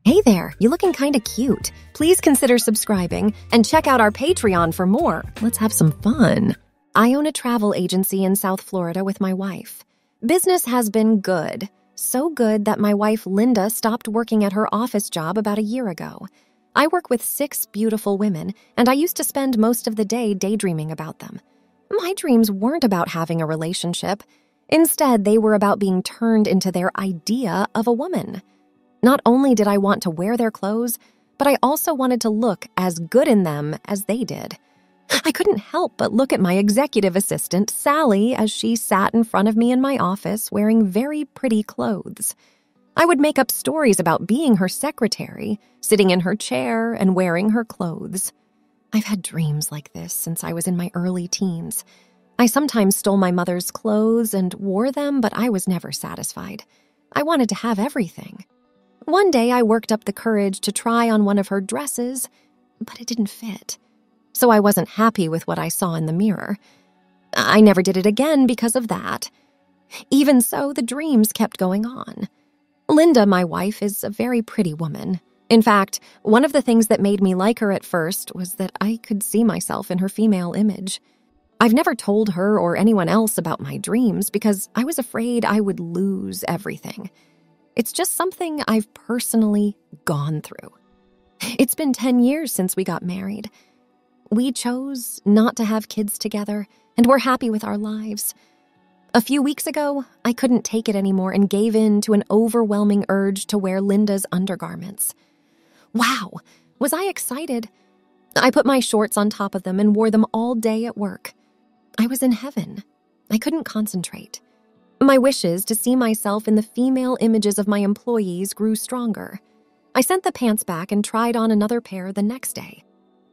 Hey there, you looking kinda cute. Please consider subscribing and check out our Patreon for more. Let's have some fun. I own a travel agency in South Florida with my wife. Business has been good. So good that my wife Linda stopped working at her office job about a year ago. I work with 6 beautiful women, and I used to spend most of the day daydreaming about them. My dreams weren't about having a relationship. Instead, they were about being turned into their idea of a woman. Not only did I want to wear their clothes, but I also wanted to look as good in them as they did. I couldn't help but look at my executive assistant, Sally, as she sat in front of me in my office wearing very pretty clothes. I would make up stories about being her secretary, sitting in her chair and wearing her clothes. I've had dreams like this since I was in my early teens. I sometimes stole my mother's clothes and wore them, but I was never satisfied. I wanted to have everything. One day, I worked up the courage to try on one of her dresses, but it didn't fit. So I wasn't happy with what I saw in the mirror. I never did it again because of that. Even so, the dreams kept going on. Linda, my wife, is a very pretty woman. In fact, one of the things that made me like her at first was that I could see myself in her female image. I've never told her or anyone else about my dreams because I was afraid I would lose everything. It's just something I've personally gone through. It's been 10 years since we got married. We chose not to have kids together, and we're happy with our lives. A few weeks ago, I couldn't take it anymore and gave in to an overwhelming urge to wear Linda's undergarments. Wow, was I excited? I put my shorts on top of them and wore them all day at work. I was in heaven. I couldn't concentrate. My wishes to see myself in the female images of my employees grew stronger. I sent the pants back and tried on another pair the next day.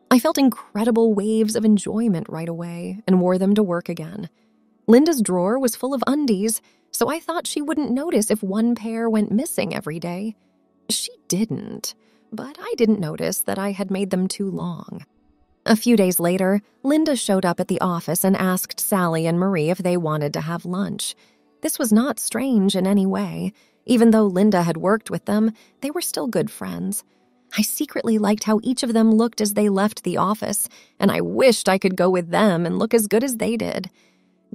I felt incredible waves of enjoyment right away and wore them to work again. Linda's drawer was full of undies, so I thought she wouldn't notice if one pair went missing every day. She didn't, but I didn't notice that I had made them too long. A few days later, Linda showed up at the office and asked Sally and Marie if they wanted to have lunch. This was not strange in any way. Even though Linda had worked with them, they were still good friends. I secretly liked how each of them looked as they left the office, and I wished I could go with them and look as good as they did.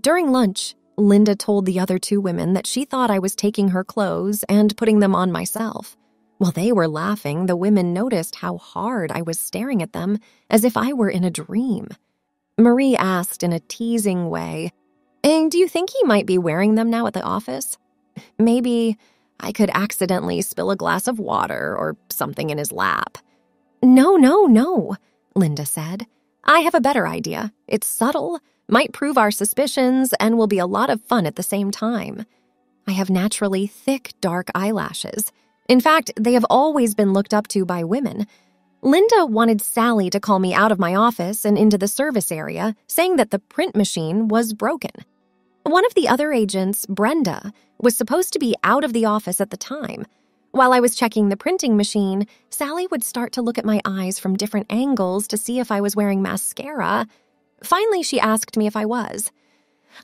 During lunch, Linda told the other 2 women that she thought I was taking her clothes and putting them on myself. While they were laughing, the women noticed how hard I was staring at them, as if I were in a dream. Marie asked in a teasing way, "And do you think he might be wearing them now at the office? Maybe I could accidentally spill a glass of water or something in his lap." No, Linda said. "I have a better idea. It's subtle, might prove our suspicions, and will be a lot of fun at the same time. I have naturally thick, dark eyelashes. In fact, they have always been looked up to by women. Linda wanted Sally to call me out of my office and into the service area, saying that the print machine was broken. One of the other agents, Brenda, was supposed to be out of the office at the time. While I was checking the printing machine, Sally would start to look at my eyes from different angles to see if I was wearing mascara. Finally, she asked me if I was.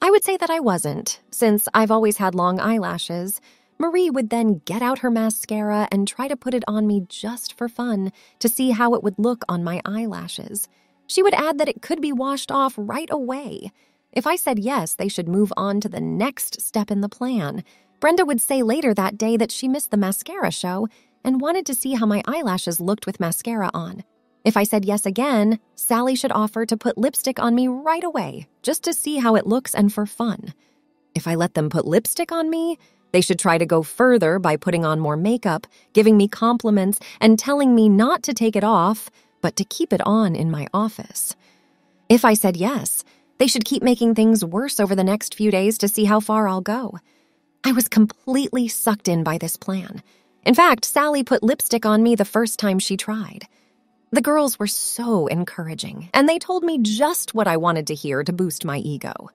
I would say that I wasn't, since I've always had long eyelashes. Marie would then get out her mascara and try to put it on me just for fun to see how it would look on my eyelashes. She would add that it could be washed off right away. If I said yes, they should move on to the next step in the plan. Brenda would say later that day that she missed the mascara show and wanted to see how my eyelashes looked with mascara on. If I said yes again, Sally should offer to put lipstick on me right away, just to see how it looks and for fun. If I let them put lipstick on me, they should try to go further by putting on more makeup, giving me compliments, and telling me not to take it off, but to keep it on in my office. If I said yes, they should keep making things worse over the next few days to see how far I'll go. I was completely sucked in by this plan. In fact, Sally put lipstick on me the first time she tried. The girls were so encouraging, and they told me just what I wanted to hear to boost my ego.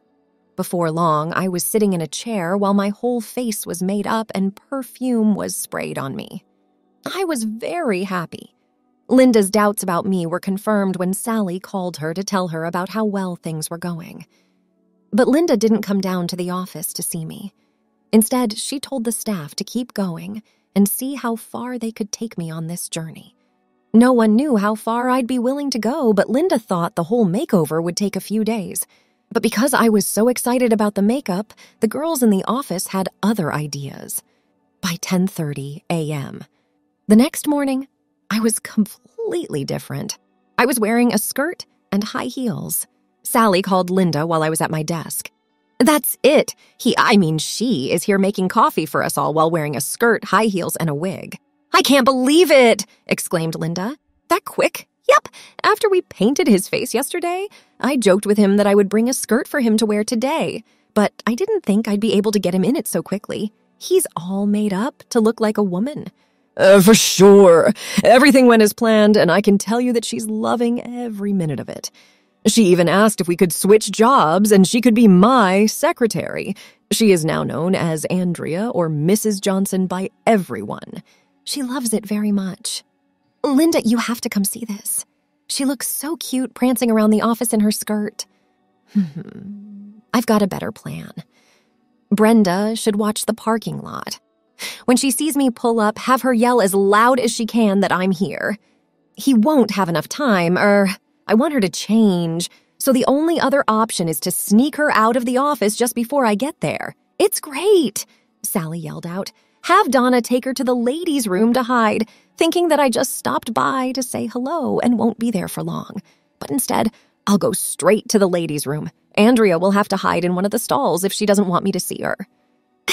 Before long, I was sitting in a chair while my whole face was made up and perfume was sprayed on me. I was very happy. Linda's doubts about me were confirmed when Sally called her to tell her about how well things were going. But Linda didn't come down to the office to see me. Instead, she told the staff to keep going and see how far they could take me on this journey. No one knew how far I'd be willing to go, but Linda thought the whole makeover would take a few days. But because I was so excited about the makeup, the girls in the office had other ideas. By 10:30 a.m. The next morning, I was completely different. I was wearing a skirt and high heels. Sally called Linda while I was at my desk. "That's it. She is here making coffee for us all while wearing a skirt, high heels, and a wig." "I can't believe it!" exclaimed Linda. "That quick?" "Yep. After we painted his face yesterday, I joked with him that I would bring a skirt for him to wear today, but I didn't think I'd be able to get him in it so quickly. He's all made up to look like a woman." For sure. Everything went as planned, and I can tell you that she's loving every minute of it. She even asked if we could switch jobs and she could be my secretary. She is now known as Andrea or Mrs. Johnson by everyone. She loves it very much. "Linda, you have to come see this. She looks so cute prancing around the office in her skirt." I've got a better plan. Brenda should watch the parking lot. When she sees me pull up, have her yell as loud as she can that I'm here. He won't have enough time, I want her to change, so the only other option is to sneak her out of the office just before I get there. "It's great," Sally yelled out. "Have Donna take her to the ladies' room to hide, thinking that I just stopped by to say hello and won't be there for long. But instead, I'll go straight to the ladies' room. Andrea will have to hide in one of the stalls if she doesn't want me to see her."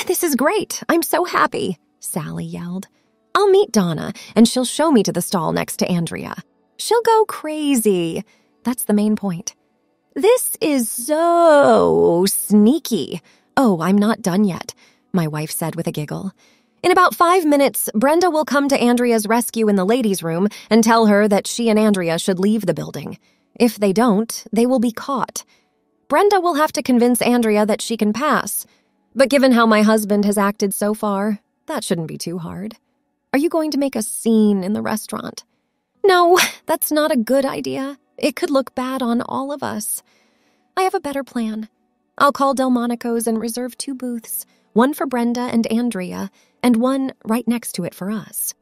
"This is great. I'm so happy," Sally yelled. "I'll meet Donna, and she'll show me to the stall next to Andrea. She'll go crazy." That's the main point. "This is so sneaky." "Oh, I'm not done yet," my wife said with a giggle. "In about 5 minutes, Brenda will come to Andrea's rescue in the ladies' room and tell her that she and Andrea should leave the building. If they don't, they will be caught. Brenda will have to convince Andrea that she can pass. But given how my husband has acted so far, that shouldn't be too hard. Are you going to make a scene in the restaurant?" "No, that's not a good idea. It could look bad on all of us. I have a better plan. I'll call Delmonico's and reserve 2 booths, one for Brenda and Andrea, and one right next to it for us.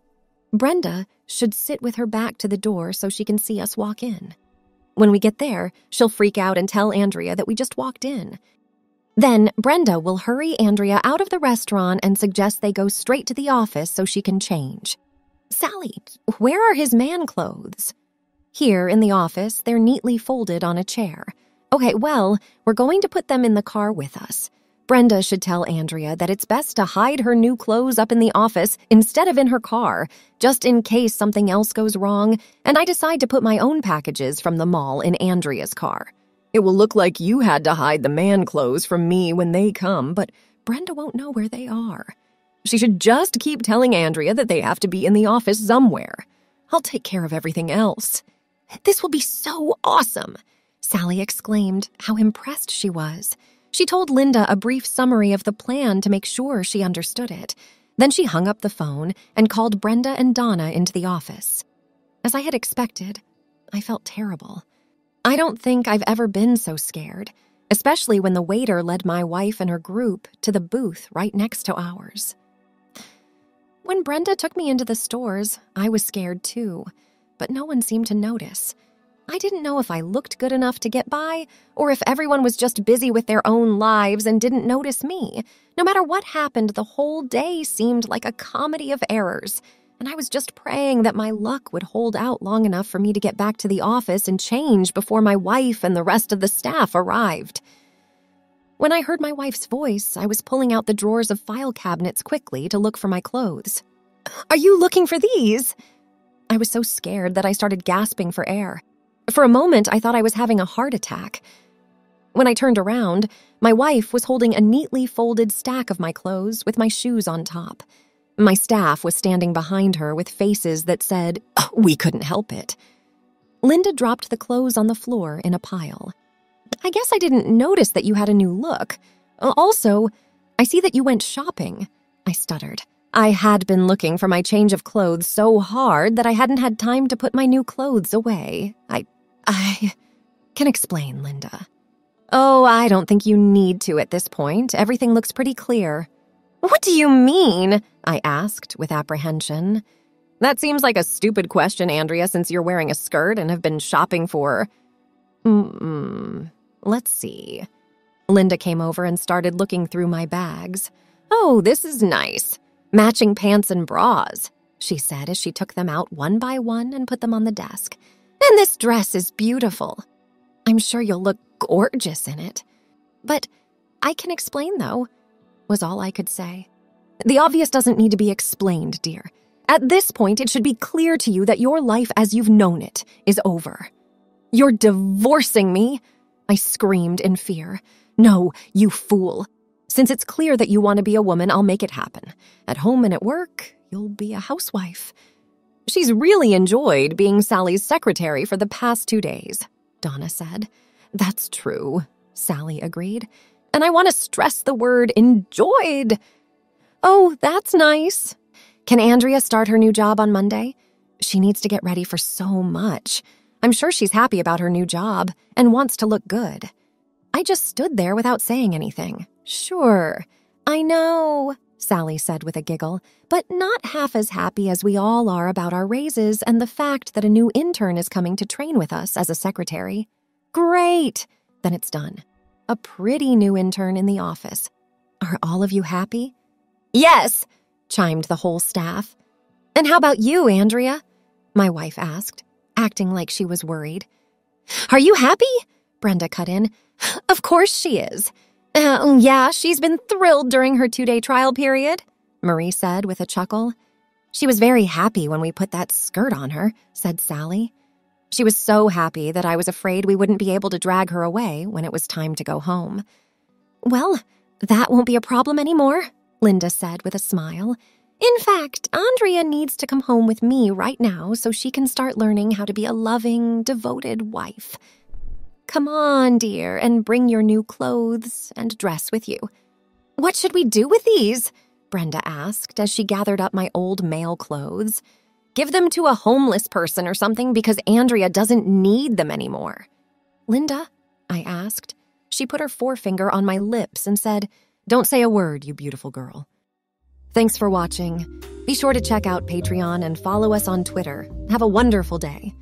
Brenda should sit with her back to the door so she can see us walk in. When we get there, she'll freak out and tell Andrea that we just walked in. Then Brenda will hurry Andrea out of the restaurant and suggest they go straight to the office so she can change. Sally, where are his man clothes?" "Here in the office, they're neatly folded on a chair." "Okay, well, we're going to put them in the car with us. Brenda should tell Andrea that it's best to hide her new clothes up in the office instead of in her car, just in case something else goes wrong, and I decide to put my own packages from the mall in Andrea's car. It will look like you had to hide the man clothes from me when they come, but Brenda won't know where they are. She should just keep telling Andrea that they have to be in the office somewhere. I'll take care of everything else." "This will be so awesome," Sally exclaimed how impressed she was. She told Linda a brief summary of the plan to make sure she understood it. Then she hung up the phone and called Brenda and Donna into the office. As I had expected, I felt terrible. I don't think I've ever been so scared, especially when the waiter led my wife and her group to the booth right next to ours. When Brenda took me into the stores, I was scared too, but no one seemed to notice. I didn't know if I looked good enough to get by, or if everyone was just busy with their own lives and didn't notice me. No matter what happened, the whole day seemed like a comedy of errors, and I was just praying that my luck would hold out long enough for me to get back to the office and change before my wife and the rest of the staff arrived. When I heard my wife's voice, I was pulling out the drawers of file cabinets quickly to look for my clothes. "Are you looking for these?" I was so scared that I started gasping for air. For a moment, I thought I was having a heart attack. When I turned around, my wife was holding a neatly folded stack of my clothes with my shoes on top. My staff was standing behind her with faces that said, "We couldn't help it." Linda dropped the clothes on the floor in a pile. "I guess I didn't notice that you had a new look. Also, I see that you went shopping," I stuttered. I had been looking for my change of clothes so hard that I hadn't had time to put my new clothes away. I can explain, Linda. "Oh, I don't think you need to at this point. Everything looks pretty clear." What do you mean? I asked with apprehension. That seems like a stupid question, Andrea, since you're wearing a skirt and have been shopping for… Let's see. Linda came over and started looking through my bags. Oh, this is nice. Matching pants and bras, she said as she took them out one by one and put them on the desk. And this dress is beautiful. I'm sure you'll look gorgeous in it. But I can explain, though, was all I could say. The obvious doesn't need to be explained, dear. At this point, it should be clear to you that your life as you've known it is over. You're divorcing me, I screamed in fear. No, you fool. Since it's clear that you want to be a woman, I'll make it happen. At home and at work, you'll be a housewife. She's really enjoyed being Sally's secretary for the past 2 days, Donna said. That's true, Sally agreed. And I want to stress the word enjoyed. Oh, that's nice. Can Andrea start her new job on Monday? She needs to get ready for so much. I'm sure she's happy about her new job and wants to look good. I just stood there without saying anything. Sure, I know, Sally said with a giggle, but not half as happy as we all are about our raises and the fact that a new intern is coming to train with us as a secretary. Great, then it's done. A pretty new intern in the office. Are all of you happy? Yes, chimed the whole staff. And how about you, Andrea? My wife asked, acting like she was worried. Are you happy? Brenda cut in. Of course she is. Yeah, she's been thrilled during her 2-day trial period, Marie said with a chuckle. She was very happy when we put that skirt on her, said Sally. She was so happy that I was afraid we wouldn't be able to drag her away when it was time to go home. Well, that won't be a problem anymore, Linda said with a smile. In fact, Andrea needs to come home with me right now so she can start learning how to be a loving, devoted wife. Come on, dear, and bring your new clothes and dress with you. What should we do with these? Brenda asked as she gathered up my old male clothes. Give them to a homeless person or something because Andrea doesn't need them anymore. Linda, I asked. She put her forefinger on my lips and said, Don't say a word, you beautiful girl. Thanks for watching. Be sure to check out Patreon and follow us on Twitter. Have a wonderful day.